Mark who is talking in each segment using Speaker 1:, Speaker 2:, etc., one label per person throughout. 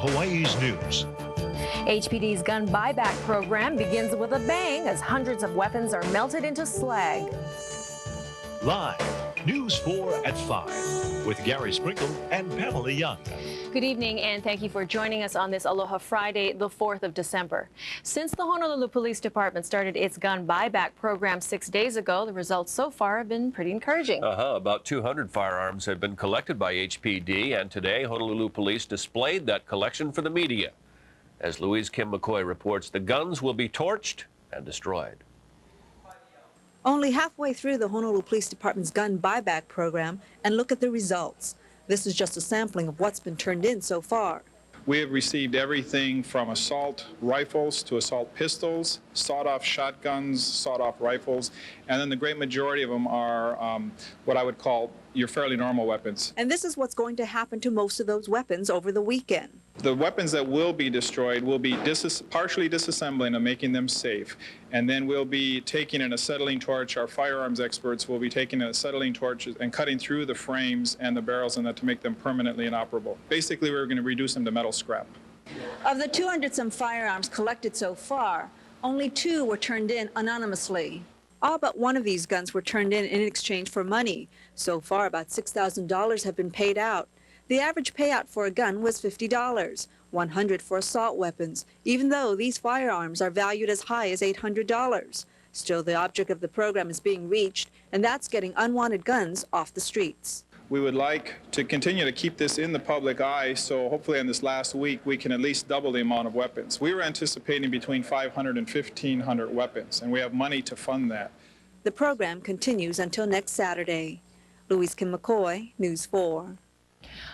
Speaker 1: Hawaii's news.
Speaker 2: HPD's gun buyback program begins with a bang as hundreds of weapons are melted into slag.
Speaker 1: Live, News 4 at 5 with Gary Sprinkle and Pamela Young.
Speaker 2: Good evening, and thank you for joining us on this Aloha Friday, the 4th of December. Since the Honolulu Police Department started its gun buyback program 6 days ago, the results so far have been pretty encouraging.
Speaker 3: About 200 firearms have been collected by HPD, and today Honolulu Police displayed that collection for the media. As Louise Kim McCoy reports, the guns will be torched and destroyed.
Speaker 4: Only halfway through the Honolulu Police Department's gun buyback program, and look at the results. This is just a sampling of what's been turned in so far.
Speaker 5: We have received everything from assault rifles to assault pistols, sawed-off shotguns, sawed-off rifles, and then the great majority of them are what I would call your fairly normal weapons.
Speaker 4: And this is what's going to happen to most of those weapons over the weekend.
Speaker 5: The weapons that will be destroyed will be partially disassembling and making them safe. And then we'll be taking an acetylene torch. Our firearms experts will be taking an acetylene torch and cutting through the frames and the barrels and that to make them permanently inoperable. Basically, we're going to reduce them to metal scrap.
Speaker 4: Of the 200-some firearms collected so far, only 2 were turned in anonymously. All but one of these guns were turned in exchange for money. So far, about $6,000 have been paid out. The average payout for a gun was $50, $100 for assault weapons, even though these firearms are valued as high as $800. Still, the object of the program is being reached, and that's getting unwanted guns off the streets.
Speaker 5: We would like to continue to keep this in the public eye, so hopefully in this last week we can at least double the amount of weapons. We were anticipating between 500 and 1,500 weapons, and we have money to fund that.
Speaker 4: The program continues until next Saturday. Louise Kim McCoy, News 4.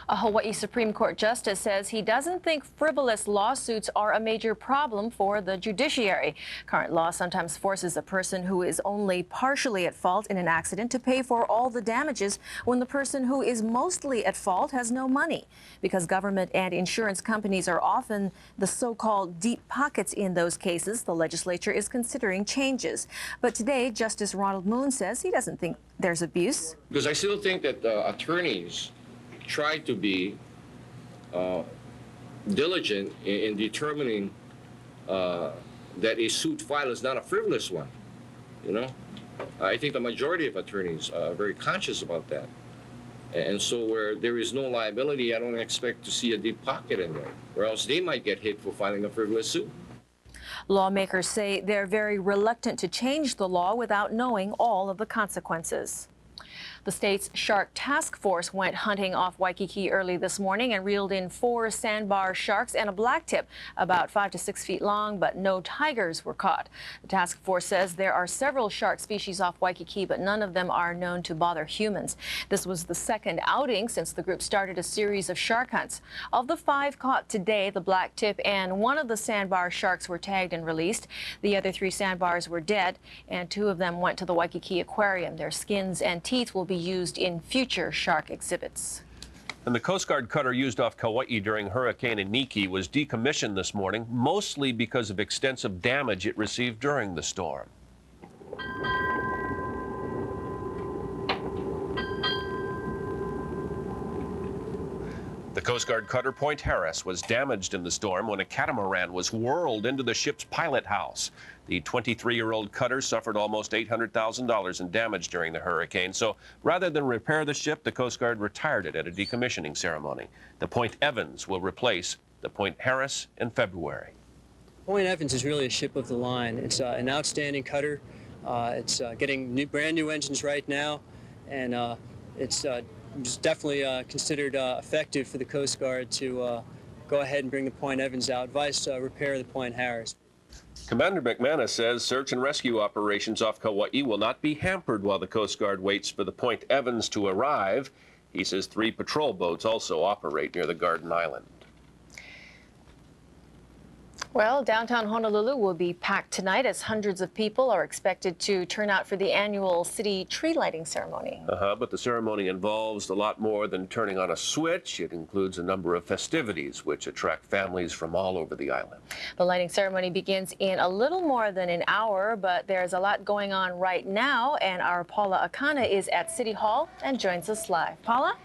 Speaker 2: A Hawaii Supreme Court justice says he doesn't think frivolous lawsuits are a major problem for the judiciary. Current law sometimes forces a person who is only partially at fault in an accident to pay for all the damages when the person who is mostly at fault has no money. Because government and insurance companies are often the so-called deep pockets in those cases, the legislature is considering changes. But today, Justice Ronald Moon says he doesn't think there's abuse.
Speaker 6: Because I still think that attorneys try to be diligent in determining that a suit filed is not a frivolous one. You know, I think the majority of attorneys are very conscious about that. And so where there is no liability, I don't expect to see a deep pocket in there, or else they might get hit for filing a frivolous suit.
Speaker 2: Lawmakers say they're very reluctant to change the law without knowing all of the consequences. The state's shark task force went hunting off Waikiki early this morning and reeled in 4 sandbar sharks and a blacktip, about 5 to 6 feet long, but no tigers were caught. The task force says there are several shark species off Waikiki, but none of them are known to bother humans. This was the second outing since the group started a series of shark hunts. Of the 5 caught today, the blacktip and one of the sandbar sharks were tagged and released. The other 3 sandbars were dead, and 2 of them went to the Waikiki Aquarium. Their skins and teeth will be used in future shark exhibits.
Speaker 3: And the Coast Guard cutter used off Kauai during Hurricane Iniki was decommissioned this morning, mostly because of extensive damage it received during the storm. The Coast Guard cutter Point Harris was damaged in the storm when a catamaran was whirled into the ship's pilot house. The 23-year-old cutter suffered almost $800,000 in damage during the hurricane, so rather than repair the ship, the Coast Guard retired it at a decommissioning ceremony. The Point Evans will replace the Point Harris in February.
Speaker 7: Point Evans is really a ship of the line. It's an outstanding cutter. It's getting brand new engines right now, and it's definitely considered effective for the Coast Guard to go ahead and bring the Point Evans out, vice repair the Point Harris.
Speaker 3: Commander McManus says search and rescue operations off Kauai will not be hampered while the Coast Guard waits for the Point Evans to arrive. He says 3 patrol boats also operate near the Garden Island.
Speaker 2: Well, downtown Honolulu will be packed tonight as hundreds of people are expected to turn out for the annual city tree lighting ceremony.
Speaker 3: But the ceremony involves a lot more than turning on a switch. It includes a number of festivities which attract families from all over the island.
Speaker 2: The lighting ceremony begins in a little more than an hour, but there's a lot going on right now, and our Paula Akana is at City Hall and joins us live. Paula?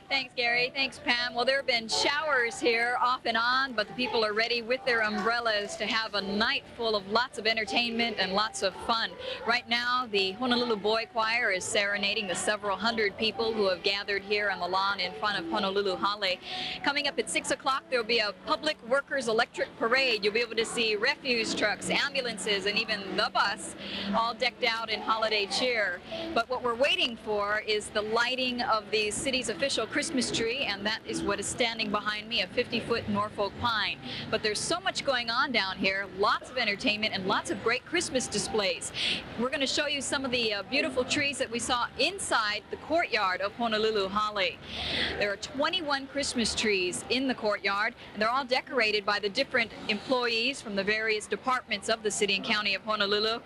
Speaker 8: Thanks, Gary. Thanks, Pam. Well, there have been showers here off and on, but the people are ready with their umbrellas to have a night full of lots of entertainment and lots of fun. Right now, the Honolulu Boy Choir is serenading the several hundred people who have gathered here on the lawn in front of Honolulu Hale. Coming up at 6 o'clock, there will be a public workers electric parade. You'll be able to see refuse trucks, ambulances, and even the bus all decked out in holiday cheer. But what we're waiting for is the lighting of the city's official Christmas tree, and that is what is standing behind me, a 50-foot Norfolk pine. But there's so much going on down here, lots of entertainment and lots of great Christmas displays. We're going to show you some of the beautiful trees that we saw inside the courtyard of Honolulu Hale. There are 21 Christmas trees in the courtyard, and they're all decorated by the different employees from the various departments of the city and county of Honolulu.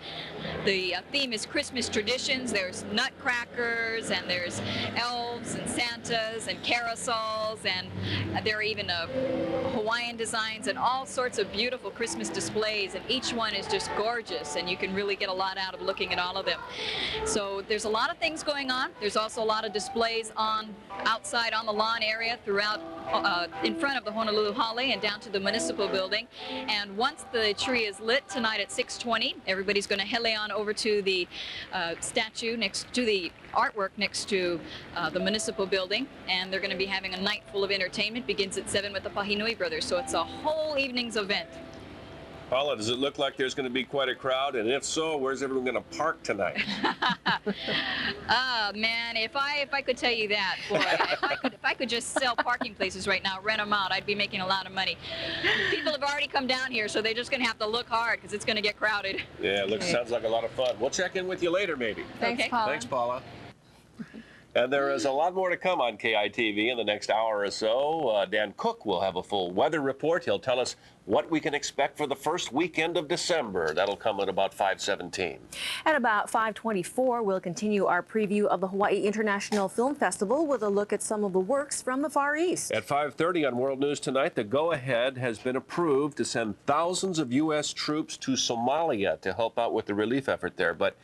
Speaker 8: The theme is Christmas traditions. There's nutcrackers, and there's elves and Santas and carousels, and there are even Hawaiian designs and all sorts of beautiful Christmas displays, and each one is just gorgeous, and you can really get a lot out of looking at all of them. So there's a lot of things going on. There's also a lot of displays outside on the lawn area throughout in front of the Honolulu Hale and down to the municipal building. And once the tree is lit tonight at 6:20, everybody's going to hele on over to the statue next to the artwork next to the municipal building, and they're going to be having a night full of entertainment. Begins at 7 with the Pahinui Brothers, so it's a whole evening's event.
Speaker 3: Paula, does it look like there's going to be quite a crowd? And if so, where's everyone going to park tonight?
Speaker 8: Man, if I could tell you that, boy, if I could just sell parking places right now, rent them out, I'd be making a lot of money. People have already come down here, so they're just going to have to look hard because it's going to get crowded.
Speaker 3: Yeah, sounds like a lot of fun. We'll check in with you later, maybe.
Speaker 2: Thanks,
Speaker 8: Okay.
Speaker 2: Paula.
Speaker 3: Thanks, Paula. And there is a lot more to come on KITV in the next hour or so. Dan Cook will have a full weather report. He'll tell us what we can expect for the first weekend of December. That'll come at about 5:17.
Speaker 2: At about 5:24, we'll continue our preview of the Hawaii International Film Festival with a look at some of the works from the Far East.
Speaker 3: At 5:30 on World News Tonight, the go-ahead has been approved to send thousands of U.S. troops to Somalia to help out with the relief effort there. But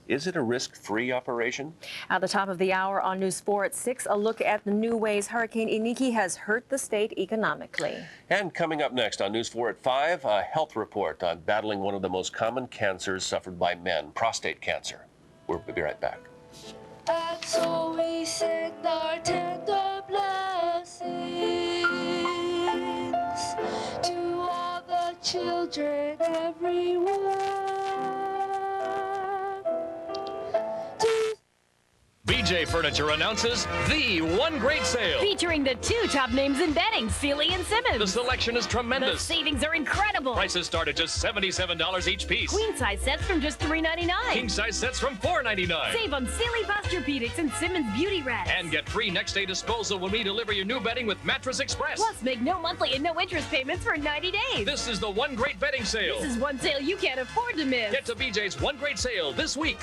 Speaker 3: is it a risk-free operation?
Speaker 2: At the top of the hour on News 4 at 6, a look at the new ways Hurricane Iniki has hurt the state economically.
Speaker 3: And coming up next on News 4 at 5, a health report on battling one of the most common cancers suffered by men, prostate cancer. We'll be right back.
Speaker 9: And so we send our tender blessings to all the children everywhere.
Speaker 1: BJ Furniture announces the one great sale.
Speaker 10: Featuring the two top names in bedding, Sealy and Simmons.
Speaker 1: The selection is
Speaker 10: The
Speaker 1: tremendous.
Speaker 10: savings are incredible.
Speaker 1: Prices start at just $77 each piece.
Speaker 10: Queen size sets from just $3.99.
Speaker 1: King size sets from $4.99.
Speaker 10: Save on Sealy Posturepedics and Simmons Beauty Rest.
Speaker 1: And get free next day disposal when we deliver your new bedding with Mattress Express.
Speaker 10: Plus, make no monthly and no interest payments for 90 days.
Speaker 1: This is the one great bedding sale.
Speaker 10: This is one sale you can't afford to miss.
Speaker 1: Get to BJ's one great sale this week.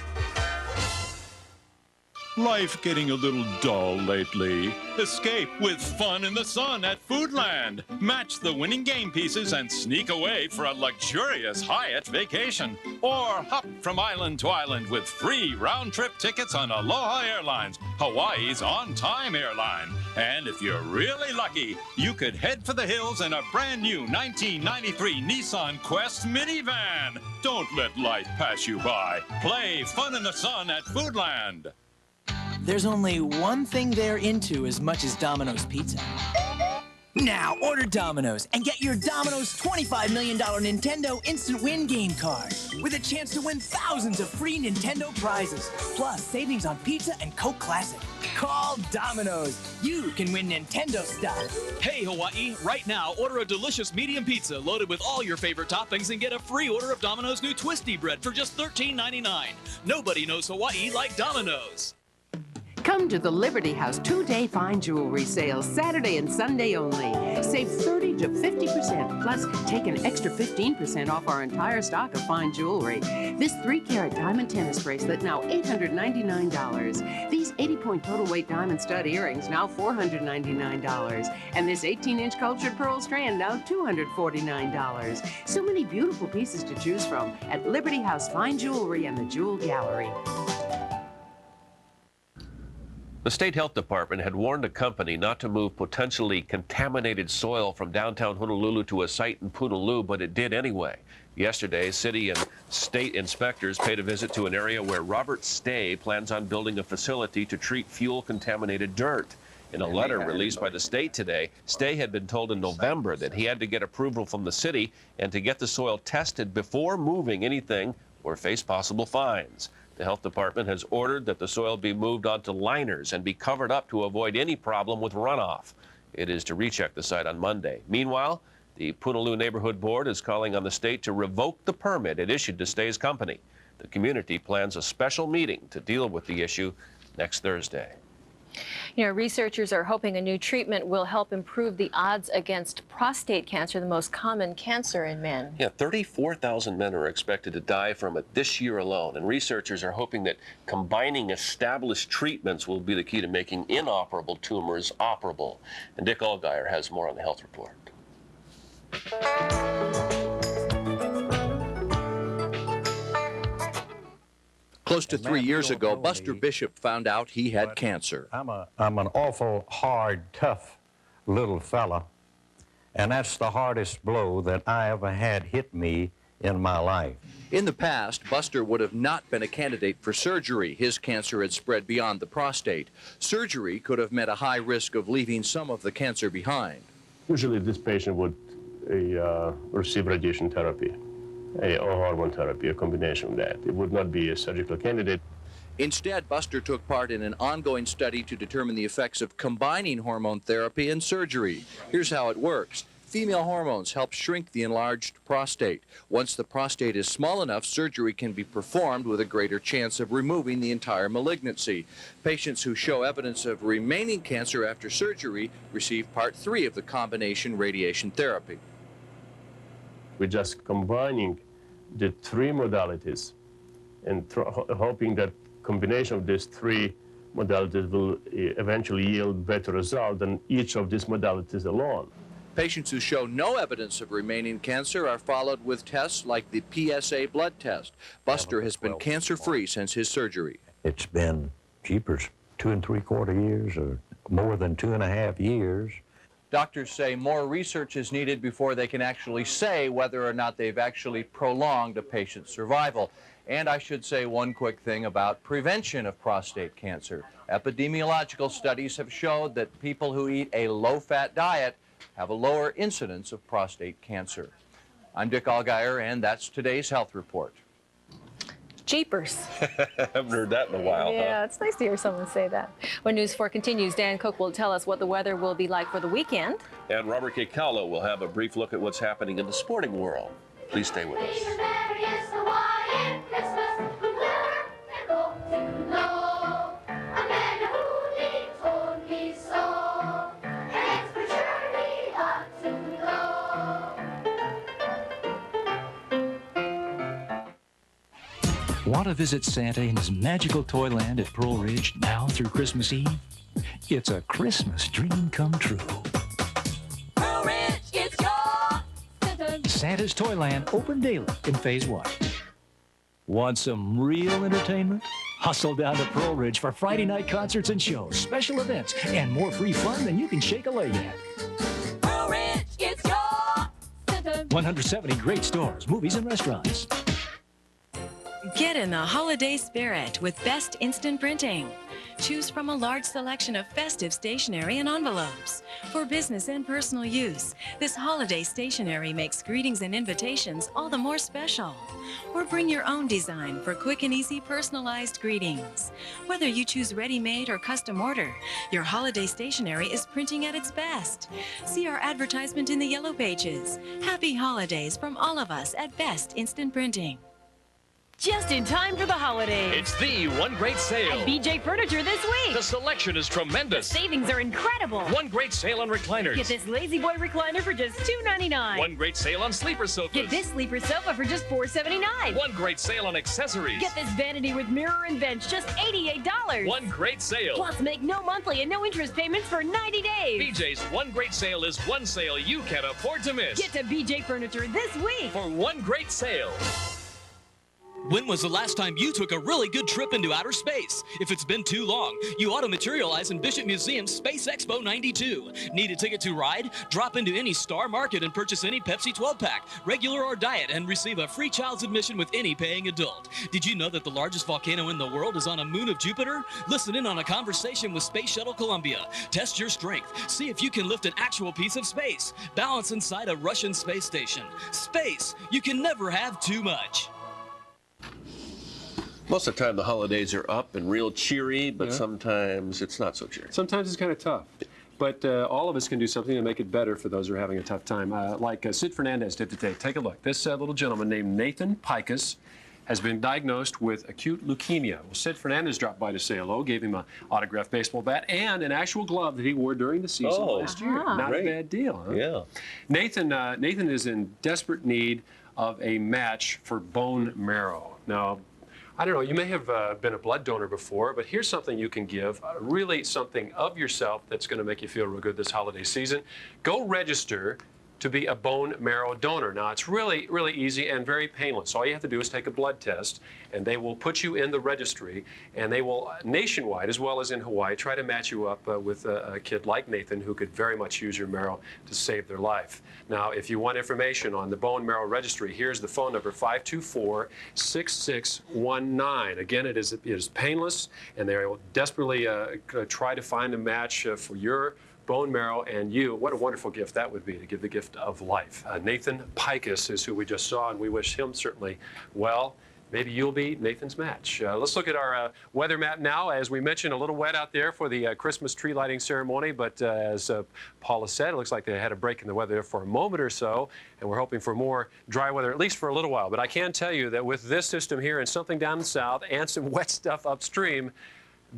Speaker 11: Life getting a little dull lately? Escape with fun in the sun at Foodland. Match the winning game pieces and sneak away for a luxurious Hyatt vacation. Or hop from island to island with free round-trip tickets on Aloha Airlines, Hawaii's on-time airline. And if you're really lucky, you could head for the hills in a brand new 1993 Nissan Quest minivan. Don't let life pass you by. Play fun in the sun at Foodland.
Speaker 12: There's only one thing they're into as much as Domino's Pizza. Now, order Domino's and get your Domino's $25 million Nintendo Instant Win game card with a chance to win thousands of free Nintendo prizes, plus savings on pizza and Coke Classic. Call Domino's. You can win Nintendo stuff.
Speaker 13: Hey, Hawaii, right now, order a delicious medium pizza loaded with all your favorite toppings and get a free order of Domino's new Twisty Bread for just $13.99. Nobody knows Hawaii like Domino's.
Speaker 14: Come to the Liberty House two-day fine jewelry sale, Saturday and Sunday only. Save 30 to 50%, plus take an extra 15% off our entire stock of fine jewelry. This 3-carat diamond tennis bracelet, now $899. These 80-point total weight diamond stud earrings, now $499. And this 18-inch cultured pearl strand, now $249. So many beautiful pieces to choose from at Liberty House Fine Jewelry and the Jewel Gallery.
Speaker 3: The state health department had warned a company not to move potentially contaminated soil from downtown Honolulu to a site in Punaluu, but it did anyway. Yesterday, city and state inspectors paid a visit to an area where Robert Stay plans on building a facility to treat fuel-contaminated dirt. In a letter released by the state today, Stay had been told in November that he had to get approval from the city and to get the soil tested before moving anything or face possible fines. The health department has ordered that the soil be moved onto liners and be covered up to avoid any problem with runoff. It is to recheck the site on Monday. Meanwhile, the Punaluu Neighborhood Board is calling on the state to revoke the permit it issued to Stay's company. The community plans a special meeting to deal with the issue next Thursday.
Speaker 2: You know, researchers are hoping a new treatment will help improve the odds against prostate cancer, the most common cancer in men.
Speaker 3: Yeah, 34,000 men are expected to die from it this year alone, and researchers are hoping that combining established treatments will be the key to making inoperable tumors operable. And Dick Allgaier has more on the health report.
Speaker 15: Close to 3 years ago, Buster Bishop found out he had cancer.
Speaker 16: I'm an awful hard, tough little fella, and that's the hardest blow that I ever had hit me in my life.
Speaker 15: In the past, Buster would have not been a candidate for surgery. His cancer had spread beyond the prostate. Surgery could have meant a high risk of leaving some of the cancer behind.
Speaker 17: Usually this patient would receive radiation therapy, or hormone therapy, a combination of that. It would not be a surgical candidate.
Speaker 15: Instead, Buster took part in an ongoing study to determine the effects of combining hormone therapy and surgery. Here's how it works. Female hormones help shrink the enlarged prostate. Once the prostate is small enough, surgery can be performed with a greater chance of removing the entire malignancy. Patients who show evidence of remaining cancer after surgery receive part 3 of the combination radiation therapy.
Speaker 17: We're just combining the 3 modalities and hoping that combination of these 3 modalities will eventually yield better result than each of these modalities alone.
Speaker 15: Patients who show no evidence of remaining cancer are followed with tests like the PSA blood test. Buster has been cancer-free since his surgery.
Speaker 16: It's been, jeepers, 2 3/4 years or more than 2.5 years.
Speaker 15: Doctors say more research is needed before they can actually say whether or not they've actually prolonged a patient's survival. And I should say one quick thing about prevention of prostate cancer. Epidemiological studies have showed that people who eat a low-fat diet have a lower incidence of prostate cancer. I'm Dick Allgaier, and that's today's health report.
Speaker 2: Jeepers.
Speaker 3: Haven't heard that in a while.
Speaker 2: Yeah, it's nice to hear someone say that. When News 4 continues, Dan Cook will tell us what the weather will be like for the weekend.
Speaker 3: And Robert K. Cowlow will have a brief look at what's happening in the sporting world. Please stay with us.
Speaker 18: Want to visit Santa in his magical toyland at Pearl Ridge now through Christmas Eve? It's a Christmas dream come true.
Speaker 9: Pearl Ridge, it's your Santa.
Speaker 18: Santa's Toyland open daily in Phase 1. Want some real entertainment? Hustle down to Pearl Ridge for Friday night concerts and shows, special events, and more free fun than you can shake a leg at.
Speaker 9: Pearl Ridge, it's your Santa.
Speaker 18: 170 great stores, movies, and restaurants.
Speaker 19: Get in the holiday spirit with Best Instant Printing. Choose from a large selection of festive stationery and envelopes. For business and personal use, this holiday stationery makes greetings and invitations all the more special. Or bring your own design for quick and easy personalized greetings. Whether you choose ready-made or custom order, your holiday stationery is printing at its best. See our advertisement in the yellow pages. Happy holidays from all of us at Best Instant Printing.
Speaker 10: Just in time for the holidays.
Speaker 13: It's the one great sale.
Speaker 10: At BJ Furniture this week.
Speaker 13: The selection is tremendous.
Speaker 10: The savings are incredible.
Speaker 13: One great sale on recliners.
Speaker 10: Get this Lazy Boy recliner for just $2.99.
Speaker 13: One great sale on sleeper sofas.
Speaker 10: Get this sleeper sofa for just $4.79.
Speaker 13: One great sale on accessories.
Speaker 10: Get this vanity with mirror and bench, just $88.
Speaker 13: One great sale.
Speaker 10: Plus, make no monthly and no interest payments for 90 days.
Speaker 13: BJ's one great sale is one sale you can't afford to miss.
Speaker 10: Get to BJ Furniture this week
Speaker 13: for one great sale. When was the last time you took a really good trip into outer space? If it's been too long, you ought to materialize in Bishop Museum's Space Expo 92. Need a ticket to ride? Drop into any Star Market and purchase any Pepsi 12-pack, regular or diet, and receive a free child's admission with any paying adult. Did you know that the largest volcano in the world is on a moon of Jupiter? Listen in on a conversation with Space Shuttle Columbia. Test your strength. See if you can lift an actual piece of space. Balance inside a Russian space station. Space. You can never have too much.
Speaker 3: Most of the time, the holidays are up and real cheery, but
Speaker 20: Yeah.
Speaker 3: sometimes it's not so cheery.
Speaker 20: Sometimes it's kind of tough. But all of us can do something to make it better for those who are having a tough time, like Sid Fernandez did today. Take a look. This little gentleman named Nathan Pikus has been diagnosed with acute leukemia. Well, Sid Fernandez dropped by to say hello, gave him an autographed baseball bat and an actual glove that he wore during the season last year. Not a bad deal, huh?
Speaker 3: Yeah.
Speaker 20: Nathan is in desperate need of a match for bone marrow. Now, I don't know, you may have been a blood donor before, but here's something you can give, really something of yourself that's going to make you feel real good this holiday season. Go register to be a bone marrow donor. Now, it's really, really easy and very painless. All you have to do is take a blood test, and they will put you in the registry, and they will, nationwide, as well as in Hawaii, try to match you up with a kid like Nathan who could very much use your marrow to save their life. Now, if you want information on the bone marrow registry, here's the phone number, 524-6619. Again, it is painless, and they will desperately try to find a match for your bone marrow and you. What a wonderful gift that would be, to give the gift of life. Nathan Pikus is who we just saw, and we wish him certainly well. Maybe you'll be Nathan's match. Let's look at our weather map now. As we mentioned, a little wet out there for the Christmas tree lighting ceremony, but as Paula said, it looks like they had a break in the weather for a moment or so, and we're hoping for more dry weather, at least for a little while. But I can tell you that with this system here and something down the south and some wet stuff upstream,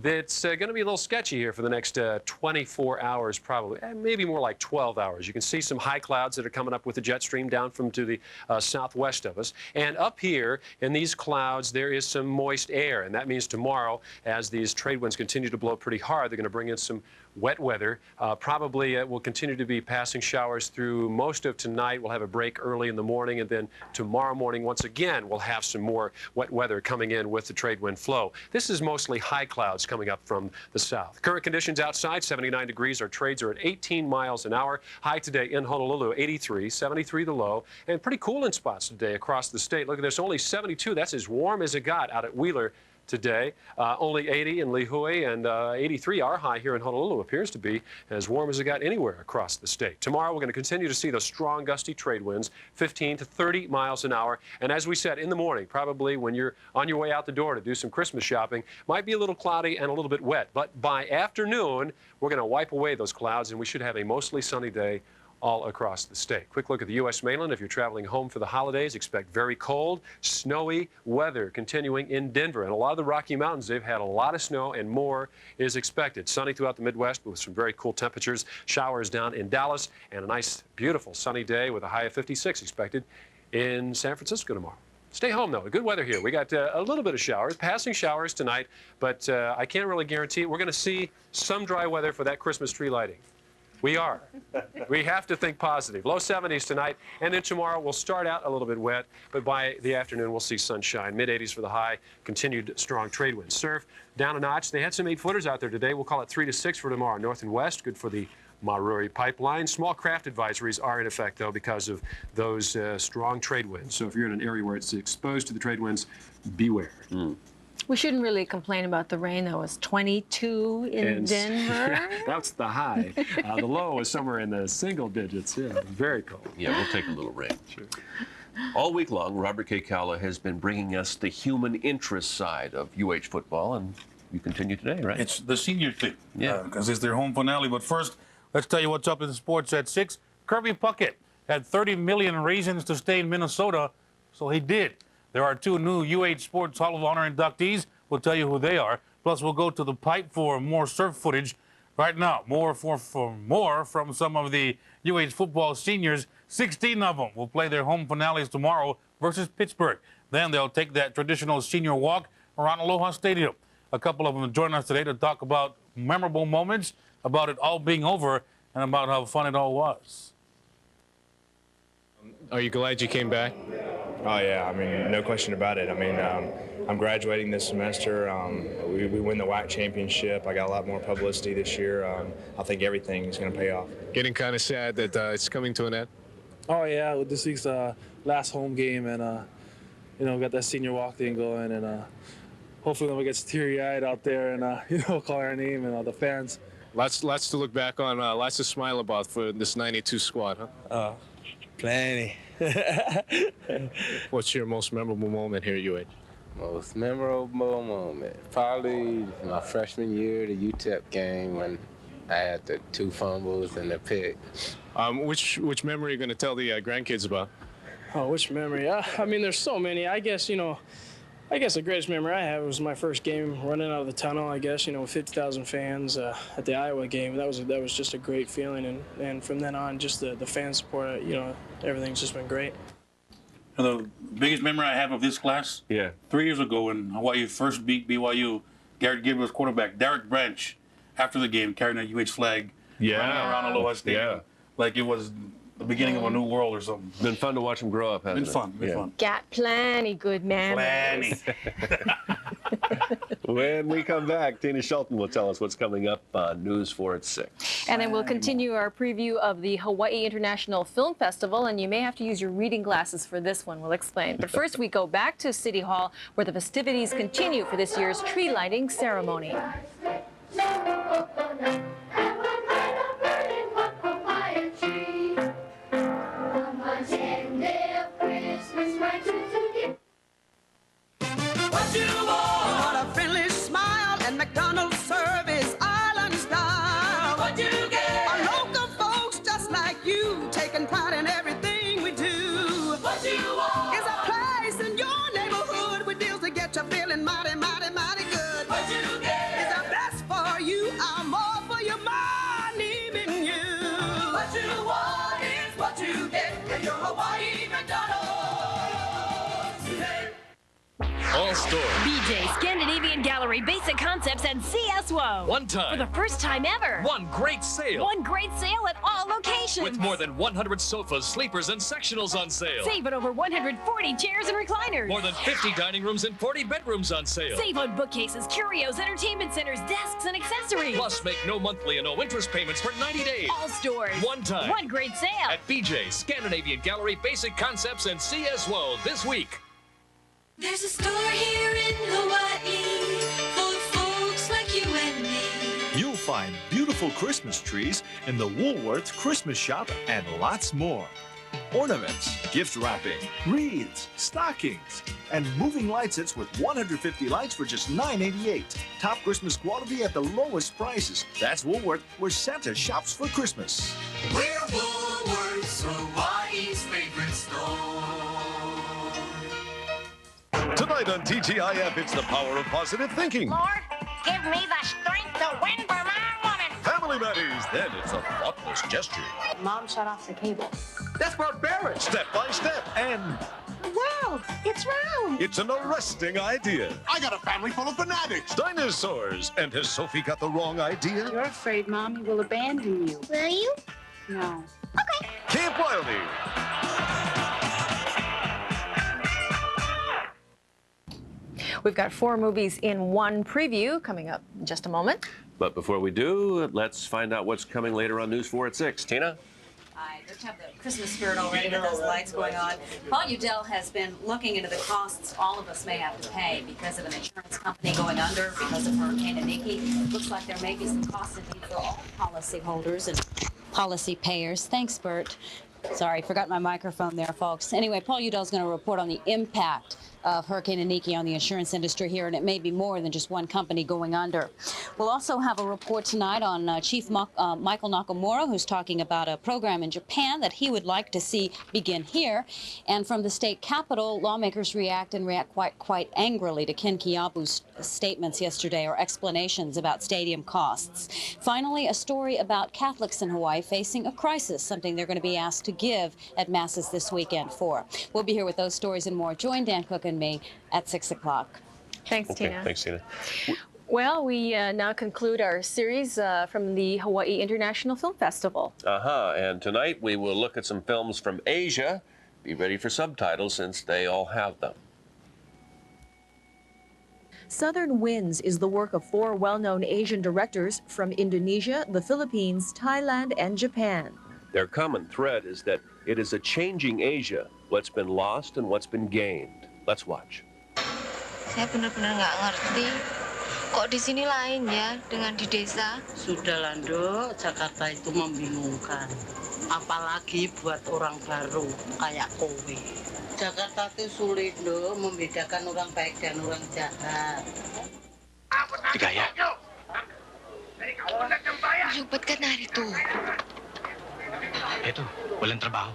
Speaker 20: it's going to be a little sketchy here for the next 24 hours, probably, maybe more like 12 hours. You can see some high clouds that are coming up with the jet stream down from to the southwest of us. And up here in these clouds, there is some moist air. And that means tomorrow, as these trade winds continue to blow pretty hard, they're going to bring in some wet weather. Probably will continue to be passing showers through most of tonight. We'll have a break early in the morning, and then tomorrow morning, once again, we'll have some more wet weather coming in with the trade wind flow. This is mostly high clouds coming up from the south. Current conditions outside, 79 degrees. Our trades are at 18 miles an hour. High today in Honolulu, 83, 73 the low, and pretty cool in spots today across the state. Look at this, only 72. That's as warm as it got out at Wheeler today. Only 80 in Lihue, and 83, our high here in Honolulu, appears to be as warm as it got anywhere across the state. Tomorrow, we're going to continue to see those strong gusty trade winds, 15 to 30 miles an hour. And as we said, in the morning, probably when you're on your way out the door to do some Christmas shopping, might be a little cloudy and a little bit wet. But by afternoon, we're going to wipe away those clouds, and we should have a mostly sunny day all across the state. Quick look at the U.S. mainland. If you're traveling home for the holidays, expect very cold, snowy weather continuing in Denver. And a lot of the Rocky Mountains, they've had a lot of snow, and more is expected. Sunny throughout the Midwest with some very cool temperatures. Showers down in Dallas, and a nice, beautiful sunny day with a high of 56 expected in San Francisco tomorrow. Stay home, though. Good weather here. We got a little bit of showers, passing showers tonight, but I can't really guarantee it. We're going to see some dry weather for that Christmas tree lighting. We are. We have to think positive. Low 70s tonight, and then tomorrow we'll start out a little bit wet, but by the afternoon we'll see sunshine. Mid-80s for the high, continued strong trade winds. Surf down a notch. They had some 8-footers out there today. We'll call it 3 to 6 for tomorrow. North and west, good for the Maruri pipeline. Small craft advisories are in effect, though, because of those strong trade winds. So if you're in an area where it's exposed to the trade winds, beware.
Speaker 2: We shouldn't really complain about the rain, though. It's 22 in Denver.
Speaker 20: That's the high. The low is somewhere in the single digits. Yeah, very cold.
Speaker 3: Yeah, we'll take a little rain. Sure. All week long, Robert K. Calla has been bringing us the human interest side of UH football, and you continue today, right?
Speaker 21: It's the senior thing.
Speaker 3: Yeah.
Speaker 21: Because it's their home finale. But first, let's tell you what's up in sports at 6. Kirby Puckett had 30 million reasons to stay in Minnesota, so he did. There are 2 new UH Sports Hall of Honor inductees. We'll tell you who they are. Plus, we'll go to the pipe for more surf footage. Right now, more from some of the UH football seniors. 16 of them will play their home finales tomorrow versus Pittsburgh. Then they'll take that traditional senior walk around Aloha Stadium. A couple of them join us today to talk about memorable moments, about it all being over, and about how fun it all was.
Speaker 22: Are you glad you came back?
Speaker 5: Oh yeah, I mean, no question about it. I mean, I'm graduating this semester. We win the WAC championship. I got a lot more publicity this year. I think everything is going to pay off.
Speaker 22: Getting kind of sad that it's coming to an end?
Speaker 23: Oh yeah, well, this week's last home game, and you know, got that senior walk thing going, and hopefully no one gets teary-eyed out there and you know, call our name and the fans.
Speaker 22: Lots to look back on, lots to smile about for this 92 squad, huh?
Speaker 24: Plenty.
Speaker 22: What's your most memorable moment here at UH?
Speaker 24: Most memorable moment, probably my freshman year, the UTEP game when I had the 2 fumbles and the pick.
Speaker 22: Which memory are you going to tell the grandkids about?
Speaker 23: Oh, which memory? I mean, there's so many. I guess, you know, the greatest memory I have was my first game running out of the tunnel, I guess, you know, with 50,000 fans at the Iowa game. That was just a great feeling. And from then on, just the fan support, you know, everything's just been great.
Speaker 21: The biggest memory I have of this class?
Speaker 3: Yeah.
Speaker 21: 3 years ago when Hawaii first beat BYU, Garrett Gilbert's quarterback, Derek Branch, after the game, carrying a UH flag running around Aloha Stadium. Like it was the beginning of a new world or something.
Speaker 3: Been fun to watch him grow up, hasn't it?
Speaker 21: Been fun.
Speaker 2: Got plenty good memories.
Speaker 3: When we come back, Tina Shelton will tell us what's coming up on News 4 at 6.
Speaker 2: And then we'll continue our preview of the Hawaii International Film Festival, and you may have to use your reading glasses for this one. We'll explain. But first, we go back to City Hall, where the festivities continue for this year's tree lighting ceremony.
Speaker 9: What you want?
Speaker 25: Want a friendly smile and McDonald's service, island style.
Speaker 9: What you get?
Speaker 25: Our local folks just like you, taking pride in everything we do.
Speaker 9: What you want?
Speaker 25: Is a place in your neighborhood with deals to get you feeling mighty, mighty, mighty good.
Speaker 9: What you get?
Speaker 25: Is the best for you, I'm all for your money, meaning you.
Speaker 9: What you want is what you get at your Hawaii McDonald's.
Speaker 13: All stores.
Speaker 10: BJ, Scandinavian Gallery, Basic Concepts, and CSWO.
Speaker 13: One time.
Speaker 10: For the first time ever.
Speaker 13: One great sale.
Speaker 10: One great sale at all locations.
Speaker 13: With more than 100 sofas, sleepers, and sectionals on sale.
Speaker 10: Save on over 140 chairs and recliners.
Speaker 13: More than 50 dining rooms and 40 bedrooms on sale.
Speaker 10: Save on bookcases, curios, entertainment centers, desks, and accessories.
Speaker 13: Plus, make no monthly and no interest payments for 90 days.
Speaker 10: All stores.
Speaker 13: One time.
Speaker 10: One great sale.
Speaker 13: At BJ, Scandinavian Gallery, Basic Concepts, and CSWO this week.
Speaker 9: There's a store here in Hawaii for folks like you and me.
Speaker 1: You'll find beautiful Christmas trees in the Woolworth Christmas Shop and lots more. Ornaments, gift wrapping, wreaths, stockings, and moving light sets with 150 lights for just $9.88. Top Christmas quality at the lowest prices. That's Woolworth, where Santa shops for Christmas.
Speaker 9: We're Woolworth's, Hawaii's favorite store.
Speaker 1: Tonight on TGIF, it's the power of positive thinking.
Speaker 9: Lord, give me the strength to win for my woman.
Speaker 1: Family matters. Then it's a thoughtless gesture.
Speaker 26: Mom shut off the cable.
Speaker 1: That's barbaric. Step by step. And
Speaker 26: Wow, it's round.
Speaker 1: it's an arresting idea. I got a family full of fanatics. Dinosaurs. And has Sophie got the wrong idea?
Speaker 26: You're afraid Mommy will abandon you. Will you? No.
Speaker 1: Camp Wiley.
Speaker 2: We've got 4 movies in one preview coming up in just a moment.
Speaker 3: But before we do, let's find out what's coming later on News 4 at 6. Tina?
Speaker 27: I just have the Christmas spirit already with those lights going on. Paul Udell has been looking into the costs all of us may have to pay because of an insurance company going under because of Hurricane Iniki. Looks like there may be some costs indeed for all policyholders and policy payers. Thanks, Bert. Sorry, forgot my microphone there, folks. Anyway, Paul Udell's going to report on the impact of Hurricane Iniki on the insurance industry here, and it may be more than just one company going under. We'll also have a report tonight on Chief Michael Nakamura, who's talking about a program in Japan that he would like to see begin here. And from the state capitol, lawmakers react quite angrily to Ken Kiabu's statements yesterday or explanations about stadium costs. Finally, a story about Catholics in Hawaii facing a crisis, something they're going to be asked to give at masses this weekend for. We'll be here with those stories and more. Join Dan Cook and me at 6 o'clock.
Speaker 2: Thanks, Tina.
Speaker 3: Thanks, Tina.
Speaker 2: Well, we now conclude our series from the Hawaii International Film Festival.
Speaker 3: And tonight we will look at some films from Asia, Be ready for subtitles since they all have them.
Speaker 2: Southern Winds is the work of 4 well-known Asian directors from Indonesia, the Philippines, Thailand, and Japan.
Speaker 3: Their common thread is that it is a changing Asia, what's been lost and what's been gained. Let's watch.
Speaker 4: Saya benar-benar nggak ngerti. Kok di sini lain ya dengan di desa?
Speaker 6: Sudah Lando, Jakarta itu membingungkan. Apalagi buat orang baru kayak kowe. Jakarta itu sulit loh membedakan orang baik dan orang jahat.
Speaker 18: Digaya.
Speaker 4: Lupet ka narito.
Speaker 18: Eto, walang trabaho.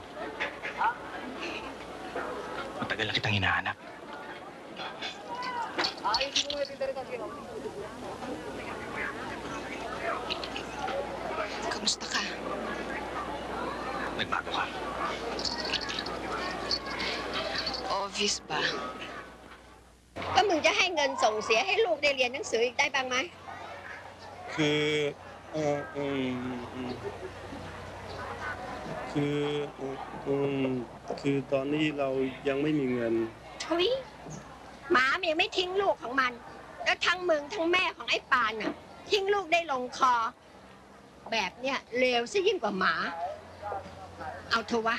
Speaker 18: Matagal na kitang hinahanap.
Speaker 4: Kamusta ka?
Speaker 18: Nagbago ka.
Speaker 4: Obvious ba?
Speaker 25: แล้วมึงจะให้เงินส่งเสียให้ลูกได้เรียนหนังสืออีกได้บ้างไหม
Speaker 7: คือตอนนี้เรายังไม่มีเงิน
Speaker 25: ทุยหมามันยังไม่ทิ้งลูกของมัน แล้วทั้งมึงทั้งแม่ของไอ้ปานน่ะทิ้งลูกได้ลงคอ แบบเนี้ยเลวซะยิ่งกว่าหมา เอาเถอะวะ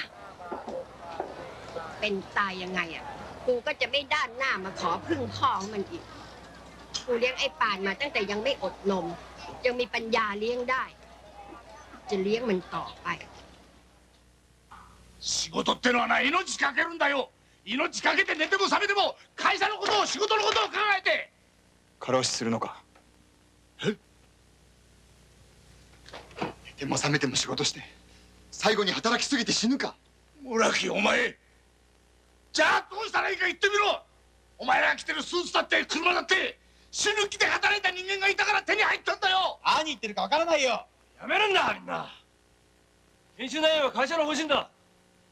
Speaker 25: เป็นตายยังไงอ่ะ กูก็จะไม่ด้านหน้ามาขอพึ่งพ่อของมันอีก กูเลี้ยงไอ้ปานมาตั้งแต่ยังไม่อดนม ยังมีปัญญาเลี้ยงได้ จะเลี้ยงมันต่อไป
Speaker 8: 仕事ってのはな、命かけるんだよ。命かけて寝ても覚めても会社のことを仕事のことを考えて。
Speaker 11: 過労死するのか。
Speaker 8: え？
Speaker 11: 寝ても覚めても仕事して最後に働きすぎて死ぬか。
Speaker 8: 村木、お前。じゃあどうしたらいいか言ってみろ。お前らが着てるスーツだって車だって死ぬ気で働いた人間がいたから手に入ったんだよ。何言ってるかわからないよ。
Speaker 6: やめるんだみんな。研修内容は会社の方針だ。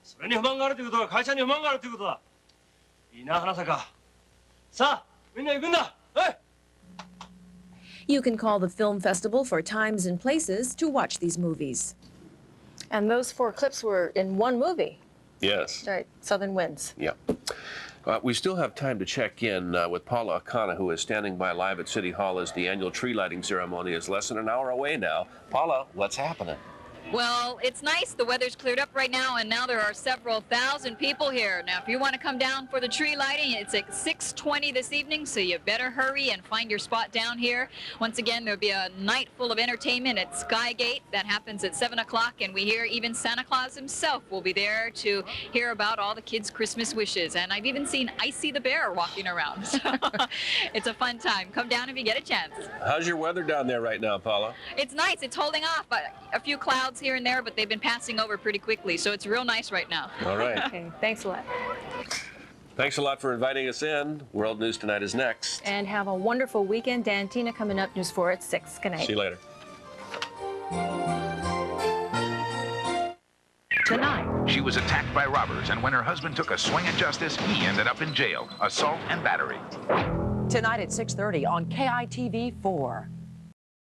Speaker 6: それに不満があるということは会社に不満があるということだ。いいな花坂。さあみんな行くんだ。はい。
Speaker 2: You can call the film festival for times and places to watch these movies. And those 4 clips were in one movie.
Speaker 3: Yes.
Speaker 2: Right, Southern Winds.
Speaker 3: Yeah. We still have time to check in with Paula Akana, who is standing by live at City Hall as the annual tree lighting ceremony is less than an hour away now. Paula, what's happening?
Speaker 27: Well, it's nice. The weather's cleared up right now, and now there are several thousand people here. Now, if you want to come down for the tree lighting, it's at 6:20 this evening, so you better hurry and find your spot down here. Once again, there'll be a night full of entertainment at Skygate. That happens at 7 o'clock, and we hear even Santa Claus himself will be there to hear about all the kids' Christmas wishes. And I've even seen Icy the Bear walking around. So it's a fun time. Come down if you get a chance.
Speaker 3: How's your weather down there right now, Paula?
Speaker 27: It's nice. It's holding off. A few clouds here and there, but they've been passing over pretty quickly, so it's real nice right now.
Speaker 3: All right.
Speaker 2: Okay, thanks a lot.
Speaker 3: Thanks a lot for inviting us in. World News Tonight is next.
Speaker 2: And have a wonderful weekend. Dan Tina coming up, News 4 at 6. Good night.
Speaker 3: See you later.
Speaker 12: Tonight, she was attacked by robbers, and when her husband took a swing at justice, he ended up in jail. Assault and battery.
Speaker 14: Tonight at 6:30 on KITV 4.